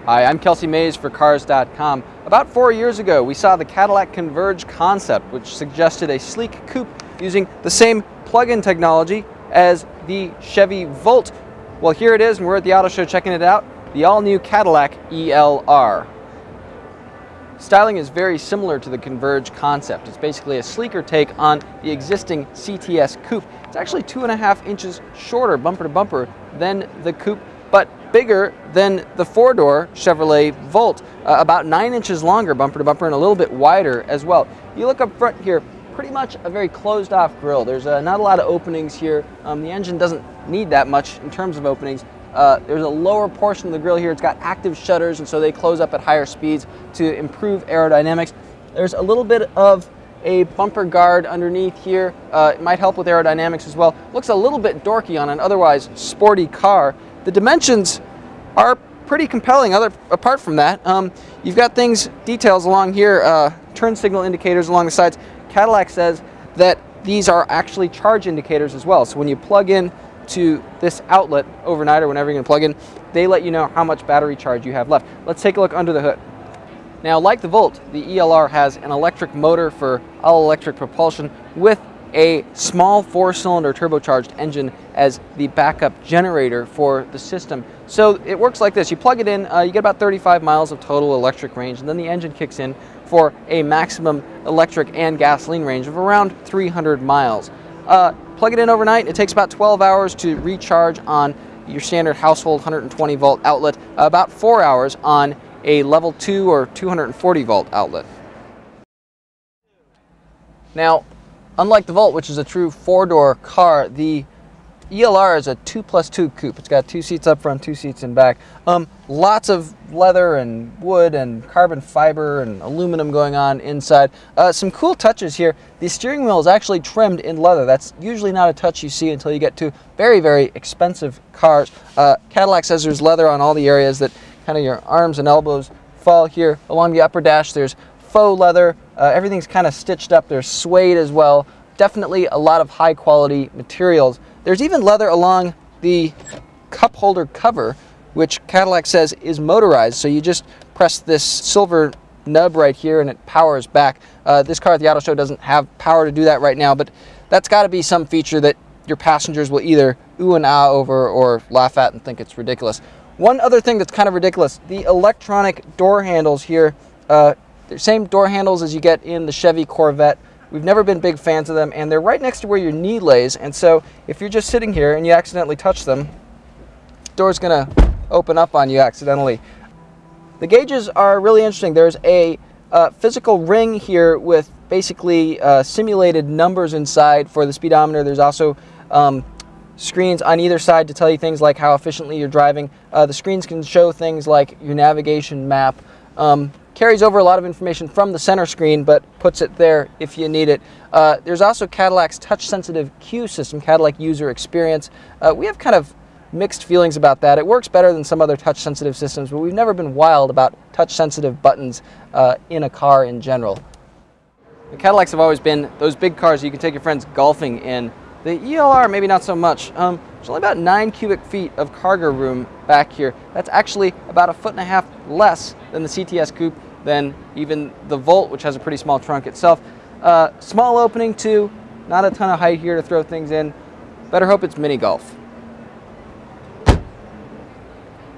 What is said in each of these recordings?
Hi, I'm Kelsey Mays for Cars.com. About 4 years ago, we saw the Cadillac Converge concept, which suggested a sleek coupe using the same plug-in technology as the Chevy Volt. Well, here it is, and we're at the auto show checking it out, the all-new Cadillac ELR. Styling is very similar to the Converge concept. It's basically a sleeker take on the existing CTS coupe. It's actually 2.5 inches shorter bumper to bumper than the coupe, but bigger than the four-door Chevrolet Volt, about 9 inches longer bumper to bumper and a little bit wider as well. You look up front here, pretty much a very closed-off grille. There's not a lot of openings here. The engine doesn't need that much in terms of openings. There's a lower portion of the grille here. It's got active shutters, and so they close up at higher speeds to improve aerodynamics. There's a little bit of a bumper guard underneath here. It might help with aerodynamics as well. Looks a little bit dorky on an otherwise sporty car. The dimensions are pretty compelling. Apart from that, you've got details along here, turn signal indicators along the sides. Cadillac says that these are actually charge indicators as well. So when you plug in to this outlet overnight or whenever you're going to plug in, they let you know how much battery charge you have left. Let's take a look under the hood. Now, like the Volt, the ELR has an electric motor for all-electric propulsion with a small 4-cylinder turbocharged engine as the backup generator for the system. So it works like this. You plug it in, you get about 35 miles of total electric range, and then the engine kicks in for a maximum electric and gasoline range of around 300 miles. Plug it in overnight, it takes about 12 hours to recharge on your standard household 120 volt outlet, about 4 hours on a level 2 or 240 volt outlet. Now, unlike the Volt, which is a true four-door car, the ELR is a 2+2 coupe. It's got 2 seats up front, 2 seats in back. Lots of leather and wood and carbon fiber and aluminum going on inside. Some cool touches here. The steering wheel is actually trimmed in leather. That's usually not a touch you see until you get to very, very expensive cars. Cadillac says there's leather on all the areas that kind of your arms and elbows fall here. Along the upper dash, there's faux leather. Everything's kind of stitched up. There's suede as well. Definitely a lot of high quality materials. There's even leather along the cup holder cover, which Cadillac says is motorized. So you just press this silver nub right here and it powers back. This car at the auto show doesn't have power to do that right now, but that's got to be some feature that your passengers will either ooh and ah over or laugh at and think it's ridiculous. One other thing that's kind of ridiculous, the electronic door handles here, they're same door handles as you get in the Chevy Corvette. We've never been big fans of them, and they're right next to where your knee lays, and so if you're just sitting here and you accidentally touch them, the door's going to open up on you accidentally. The gauges are really interesting. There's a physical ring here with basically simulated numbers inside for the speedometer. There's also screens on either side to tell you things like how efficiently you're driving. The screens can show things like your navigation map. Carries over a lot of information from the center screen, but puts it there if you need it. There's also Cadillac's touch-sensitive CUE system, Cadillac User Experience. We have kind of mixed feelings about that. It works better than some other touch-sensitive systems, but we've never been wild about touch-sensitive buttons in a car in general. The Cadillacs have always been those big cars you can take your friends golfing in. The ELR, maybe not so much. There's only about 9 cubic feet of cargo room back here. That's actually about 1.5 feet less than the CTS coupe, than even the Volt, which has a pretty small trunk itself. Small opening too, not a ton of height here to throw things in. Better hope it's mini golf.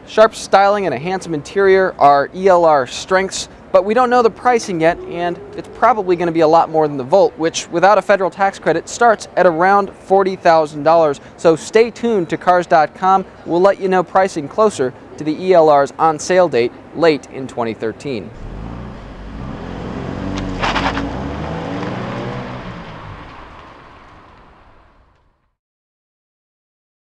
Sharp styling and a handsome interior are ELR strengths, but we don't know the pricing yet, and it's probably going to be a lot more than the Volt, which without a federal tax credit starts at around $40,000. So stay tuned to Cars.com. We'll let you know pricing closer to the ELR's on sale date late in 2013.